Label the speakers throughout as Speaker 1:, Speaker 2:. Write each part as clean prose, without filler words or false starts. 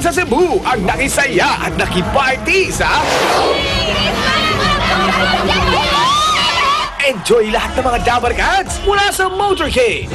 Speaker 1: sa Cebu ang nakisaya at nakiparty sa... Enjoy lahat ng mga Dabarkads mula sa Motorcade!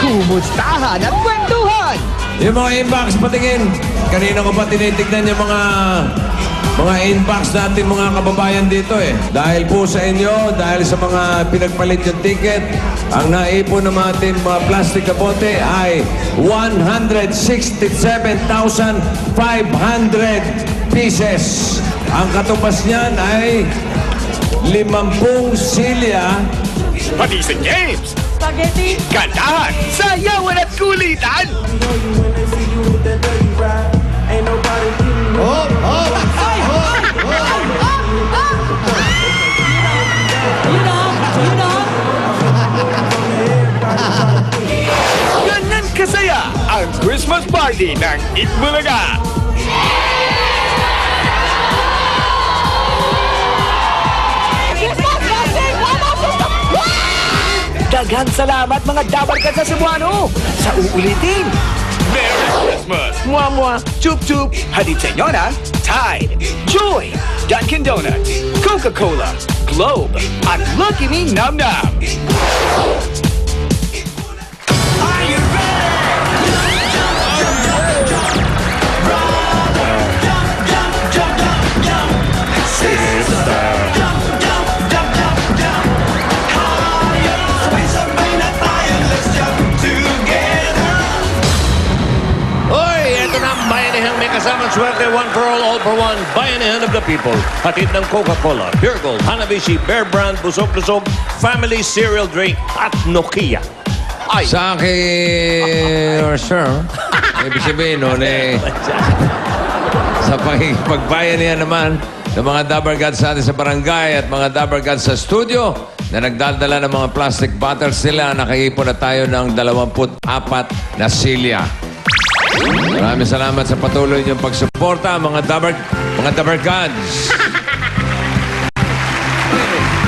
Speaker 2: Kumustahan at kwentuhan!
Speaker 3: Yung mga inbox, patingin. Kanina ko pa tinitignan yung mga inbox natin, mga kababayan dito eh. Dahil po sa inyo, dahil sa mga pinagpalit yung ticket, ang naipon ng ating mga plastic na bote ay 167,500 pieces. Ang katupas niyan ay 50 silya.
Speaker 1: Pati sa games!
Speaker 4: Spaghetti!
Speaker 1: Kantahan! Sayawan at kulitan!
Speaker 2: Oh, oh,
Speaker 4: Ay!
Speaker 2: oh, oh.
Speaker 4: Yun na!
Speaker 1: Ganan kasaya ang Christmas party ng Itbulaga! Daghang salamat mga Dabarkads sa Cebuano sa uulitin. Merry Christmas! Mwah-mwah! Chup-chup! Hatid sa inyo ng Tide, Joy, Dunkin' Donuts, Coca-Cola, Globe, at Lucky Me Nam Nam!
Speaker 3: Bayanihang may kasamang swerte, one for all for one. Bayanihan of the people. Hatid ng Coca-Cola, Pure Gold, Hanabishi, Bear Brand, Busog-Lusog, Family Cereal Drink, at Nokia. Ay!
Speaker 5: Sa akin, or sir, ibig sabihin nun eh, sa pagbayanihan naman ng mga Dabarkads sa atin sa barangay at mga Dabarkads sa studio na nagdadala ng mga plastic bottles nila, nakaipon na tayo ng 24 na silya. Maraming salamat sa patuloy niyong pagsuporta, mga Dabarkads.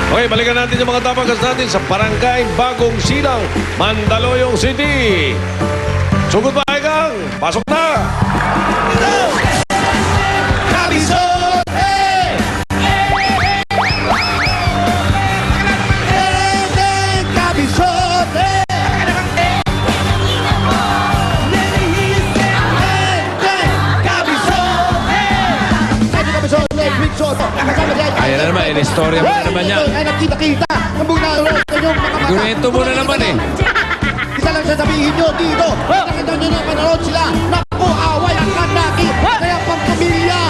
Speaker 3: Okay, balikan natin yung mga Dabarkads natin sa Barangay Bagong Silang, Mandaluyong City. Sugod ba, Egang? Pasok na!
Speaker 2: Kabisot! Hey! Kabisot!
Speaker 5: Ayan na naman, in-istorya mo na naman yan.
Speaker 2: Ay, nakita-kita. Nabog na rin sa inyong mga mata.
Speaker 5: Kwento mo na naman eh.
Speaker 2: Isa lang sasabihin nyo dito. Nakita nyo na panood sila. Naku, away ang kanaki. Kaya pang pamilya.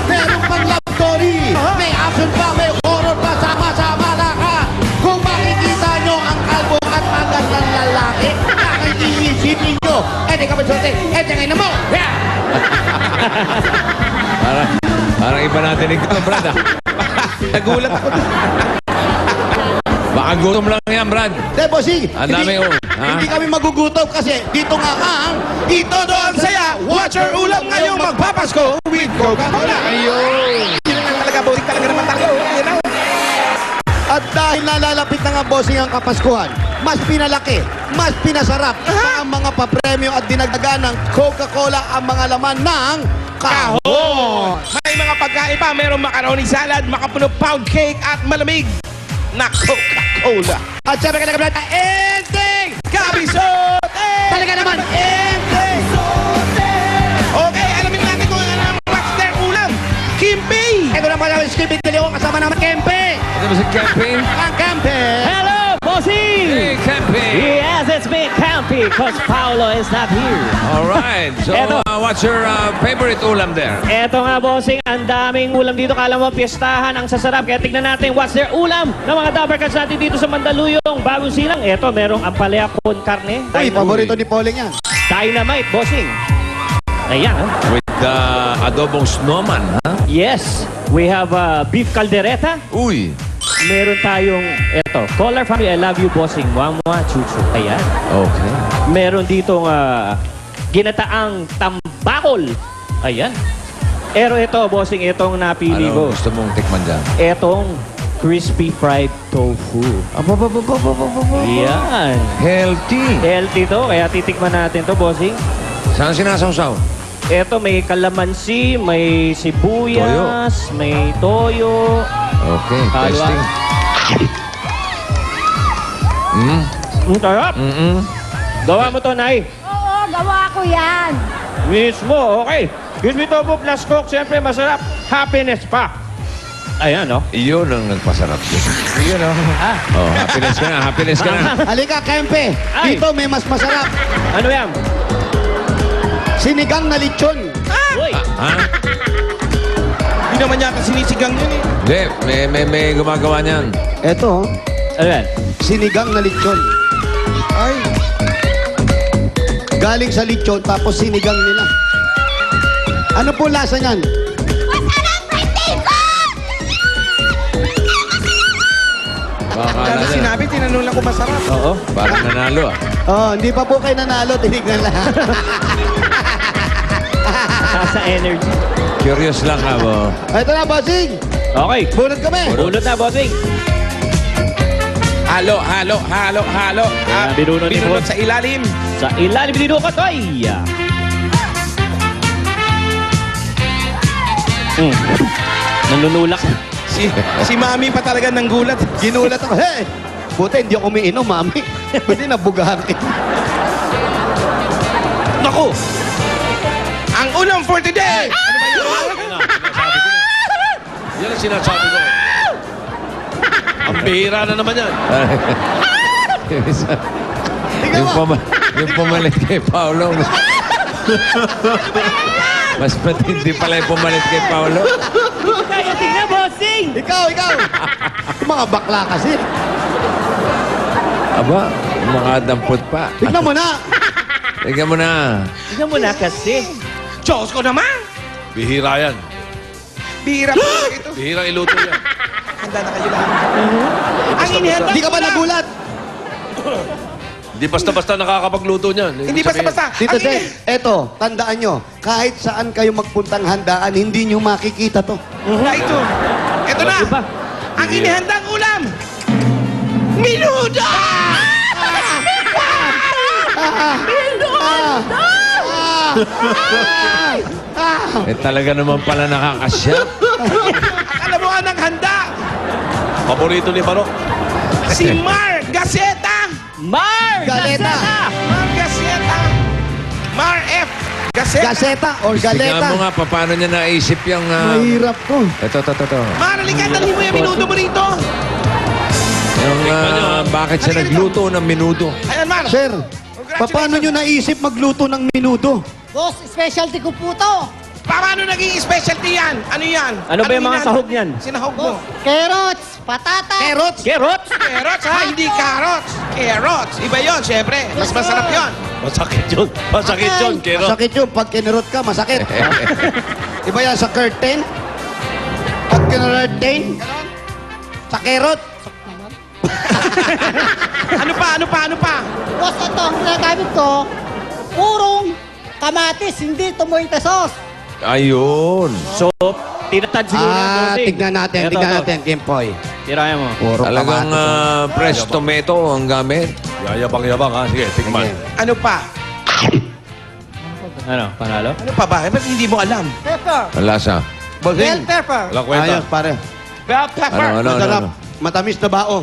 Speaker 2: Meron pang love story. May action pa, may horror pa. Sama-sama na ka. Kung makikita nyo ang kalbo at magandang lalaki, nakikisipin nyo. Eh, di ka masote. Eh, tiyangay na mo.
Speaker 5: Parang iba natin ikaw, Brad ah.
Speaker 2: Nagulat ako.
Speaker 5: Baka gutom lang yan, Brad.
Speaker 2: De, bossing.
Speaker 5: Ang dami
Speaker 2: Hindi kami magugutom kasi dito nga ang Ito Doon Saya Watcher Ulam ngayong magpapasko with Coca-Cola.
Speaker 1: Ayun! Yun lang talaga, bossing talaga naman tayo.
Speaker 2: At dahil nalalapit na nga bossing ang Kapaskuhan, mas pinalaki, mas pinasarap pa ang mga papremyo at dinagdagan ng Coca-Cola ang mga laman ng kahon.
Speaker 1: May mga pagkain pa, merong macaroni salad, makapuno pound cake at malamig na Coca-Cola.
Speaker 2: At syempre ka nagkabalata, ending!
Speaker 1: Kabisot!
Speaker 2: Talaga naman, ending!
Speaker 1: Okay, alamin natin kung ano ang what's their ulam. Kimpi!
Speaker 2: Ito na pala, Skippy Dilio, kasama naman Kempe.
Speaker 5: Ito ba si Camping?
Speaker 2: Ang Kempe.
Speaker 4: Hello, bossing!
Speaker 5: Hey, Camping!
Speaker 4: Yes, it's me, Campy, because Paolo is not here.
Speaker 5: Alright. So,
Speaker 4: Eto.
Speaker 5: what's your favorite ulam there?
Speaker 4: Eto nga, bossing, ang daming ulam dito. Kala mo, piyestahan, ang sasarap. Kaya tignan natin what's their ulam ng mga Dabarkads natin dito sa Mandaluyong, Bagong Silang. Eto, merong ampalaya con carne.
Speaker 2: Uy, paborito ni Pauling yan.
Speaker 4: Dynamite, bossing. Ayan, ha?
Speaker 5: With adobong snowman, ha?
Speaker 4: Yes, we have beef caldereta.
Speaker 5: Uy!
Speaker 4: meron tayong, eto, Color Family, I Love You, Bossing, Mwah, Chuchu. Ayan.
Speaker 5: Okay.
Speaker 4: Meron ditong ginataang tambakol. Ayan. Pero ito, Bossing, itong napili
Speaker 5: Ano
Speaker 4: ko.
Speaker 5: gusto mong tikman dyan?
Speaker 4: Etong crispy fried tofu. Yan.
Speaker 5: Healthy.
Speaker 4: Healthy to, kaya titikman natin to, Bossing.
Speaker 5: Saan sinasawsaw?
Speaker 4: Ito, may kalamansi, may sibuyas, may toyo.
Speaker 5: Okay,
Speaker 4: Halo.
Speaker 5: testing.
Speaker 4: Ang sarap. Gawa mo to, Nay.
Speaker 6: Oo, gawa ko yan.
Speaker 4: Mismo, okay. Crispy tofu plus coke, siyempre masarap. Happiness pa. Ayan, no?
Speaker 5: Iyon ang nagpasarap din.
Speaker 4: Yun, no?
Speaker 5: Oh, happiness ka na, happiness ka na.
Speaker 2: Halika, Kempe.
Speaker 4: Ay.
Speaker 2: Dito may mas masarap.
Speaker 4: Ano yan?
Speaker 2: Sinigang na lechon.
Speaker 4: Uy!
Speaker 5: Ha?
Speaker 7: Hindi naman yata sinisigang yun eh.
Speaker 5: Hindi, may gumagawa niyan.
Speaker 2: Eto,
Speaker 4: Ano yan?
Speaker 2: sinigang na lechon. Ay. Galing sa lechon, tapos sinigang nila. Ano po lasa niyan?
Speaker 6: Masarap, Francisco!
Speaker 5: Baka
Speaker 7: Kaya
Speaker 5: na
Speaker 7: sinabi, tinanong lang kung masarap.
Speaker 4: Oo.
Speaker 5: Parang nanalo ah.
Speaker 2: Oh, hindi pa po kayo nanalo, tinignan lang.
Speaker 4: Sa energy.
Speaker 5: Curious lang ka mo.
Speaker 2: Ito na, bossing.
Speaker 4: Okay.
Speaker 2: Bunot kami.
Speaker 4: Bunot na, Bossing.
Speaker 7: Halo.
Speaker 4: Ah, binunot ni
Speaker 7: binunot
Speaker 4: Boss.
Speaker 7: sa ilalim.
Speaker 4: Sa ilalim dito ka, Toy. Nanunulak.
Speaker 7: Si Mami pa talaga ng gulat.
Speaker 2: Ginulat ako. Hey! Buti, hindi ako umiinom, mami. Buti nabugahan kita.
Speaker 7: Naku! Ang ulam for today!
Speaker 8: Yan ang sinasabi ko. Ang bihira na naman yan.
Speaker 2: Ikaw ba?
Speaker 5: yung pumalit kay Paolo. Mas matindi pala yung pumalit kay Paolo.
Speaker 4: Kaya tingnan, Bossing!
Speaker 2: Ikaw. Yung mga bakla kasi.
Speaker 5: Aba, mga dampot pa.
Speaker 2: Tignan mo na.
Speaker 5: Tingnan mo na.
Speaker 4: Tingnan mo na kasi.
Speaker 7: Diyos ko naman!
Speaker 8: Bihira yan.
Speaker 7: Bihira po talaga ito.
Speaker 8: Bihira iluto yan.
Speaker 7: Handa na kayo lahat. Ang inihanda
Speaker 2: Hindi ka ba
Speaker 7: ulam.
Speaker 2: nagulat?
Speaker 8: Hindi basta-basta nakakapagluto niyan.
Speaker 7: Hindi basta-basta.
Speaker 2: Dito,
Speaker 7: Ang
Speaker 2: Seth. Eto, tandaan nyo. Kahit saan kayo magpuntang handaan, hindi nyo makikita to.
Speaker 7: Na ito. Ito na.
Speaker 4: Iba.
Speaker 7: Ang inihandang ulam. Minuda!
Speaker 5: Eh talaga naman pala nakakasya.
Speaker 7: Akala mo ang handa.
Speaker 8: Paborito ni Barok.
Speaker 7: Si Mar Gaceta.
Speaker 4: Mar!
Speaker 2: Galeta.
Speaker 7: Mar Gaceta. Mar F. Gaceta.
Speaker 2: Gaseta or
Speaker 5: Tingnan
Speaker 2: galeta.
Speaker 5: mo nga pa, paano niya naisip yung...
Speaker 2: Mahirap to.
Speaker 5: Ito.
Speaker 7: Mar, halika, dalhin mo yung minuto mo rito.
Speaker 5: Yung bakit siya nagluto ng minuto.
Speaker 7: Ayan, Mar.
Speaker 2: Sir,
Speaker 7: Congratulations.
Speaker 2: paano nyo naisip magluto ng minuto?
Speaker 6: Boss, specialty ko po to.
Speaker 7: Paano naging specialty yan? Ano yan?
Speaker 4: Ano ba yung mga
Speaker 7: yan?
Speaker 4: sahog niyan?
Speaker 7: Sinahog mo.
Speaker 6: Carrots, patata.
Speaker 2: Carrots.
Speaker 4: Carrots!
Speaker 7: Carrots ha, hindi carrots. Carrots. Iba yon, syempre. Mas masarap yon.
Speaker 8: Masakit yun. Masakit yun, Kero.
Speaker 2: Masakit yun. Pag kinurot ka, masakit. Iba yan sa curtain. Pag kinurtain, sa carrot.
Speaker 7: Ano pa?
Speaker 6: Boss, ito ang ginagamit ko. Purong kamatis, hindi tomato sauce.
Speaker 5: Ayun.
Speaker 4: So, tinatad siguro ng Bossing.
Speaker 2: Tignan natin,
Speaker 4: Eto,
Speaker 2: tignan
Speaker 4: eto.
Speaker 2: natin, Kimpoy.
Speaker 4: Tirayan mo.
Speaker 2: Puro
Speaker 5: Talagang
Speaker 2: kamatis.
Speaker 5: fresh tomato ang gamit.
Speaker 8: Yayabang-yabang ha. Sige, tikman.
Speaker 2: Sige.
Speaker 7: Ano pa?
Speaker 4: Ano, panalo?
Speaker 7: Ano pa ba? Ba't hindi mo alam?
Speaker 6: Pepper.
Speaker 5: Ang lasa.
Speaker 6: Bell
Speaker 2: Bossing.
Speaker 6: pepper.
Speaker 8: Walang kwenta.
Speaker 2: Ayos, pare.
Speaker 7: Bell pepper.
Speaker 5: Ano?
Speaker 2: Masarap. Matamis na bao.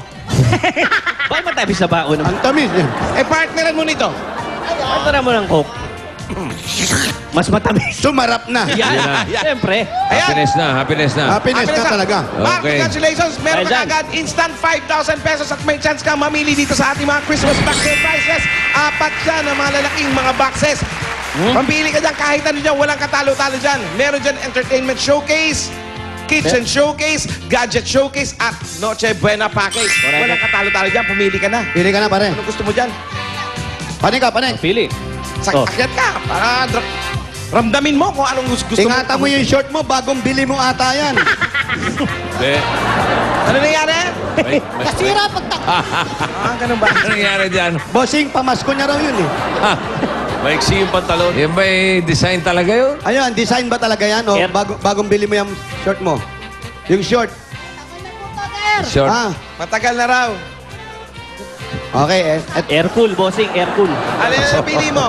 Speaker 4: Bakit matabis na bao naman?
Speaker 2: Ang tamis.
Speaker 7: Eh, partneran mo nito.
Speaker 4: Partner mo ng Coke. Mas matamis.
Speaker 2: Sumarap na.
Speaker 4: Yan.
Speaker 7: Yan.
Speaker 4: Siyempre.
Speaker 5: Happiness na.
Speaker 2: Happiness
Speaker 7: Happiness
Speaker 2: ka talaga.
Speaker 7: Mark,
Speaker 5: Okay.
Speaker 7: congratulations. Meron
Speaker 4: Dahil
Speaker 7: ka
Speaker 4: dyan.
Speaker 7: agad instant 5,000 pesos at may chance ka mamili dito sa ating mga Christmas box surprises. 4 siya ng mga lalaking mga boxes. Pambili ka dyan kahit ano dyan. Walang katalo-talo dyan. Meron dyan entertainment showcase, kitchen showcase, gadget showcase, at Noche Buena package.
Speaker 4: Correct.
Speaker 7: Walang katalo-talo dyan. Pumili ka na.
Speaker 2: Pili ka na, pare.
Speaker 7: Ano gusto mo dyan?
Speaker 2: Panay ka, panay.
Speaker 4: Pili. Oh.
Speaker 7: Akyat ka para ramdamin mo kung anong gusto mo.
Speaker 2: Ingatan mo yung short mo, bagong bili mo ata yan.
Speaker 8: Hindi.
Speaker 7: Ano nangyari?
Speaker 6: Kasira pagtak...
Speaker 7: Ganun ba?
Speaker 5: Ano nangyari dyan?
Speaker 2: Bossing, pamasko niya raw yun eh.
Speaker 8: Maiksi yung pantalon.
Speaker 5: Yan ba design talaga yun?
Speaker 2: Ayun, design ba talaga yan? O
Speaker 4: Air-
Speaker 2: bagong bili mo yung short mo? Yung short.
Speaker 5: Short.
Speaker 2: Ah,
Speaker 7: Matagal na raw.
Speaker 2: okay.
Speaker 4: Air cool, bossing, air cool.
Speaker 7: Ano yung napili mo?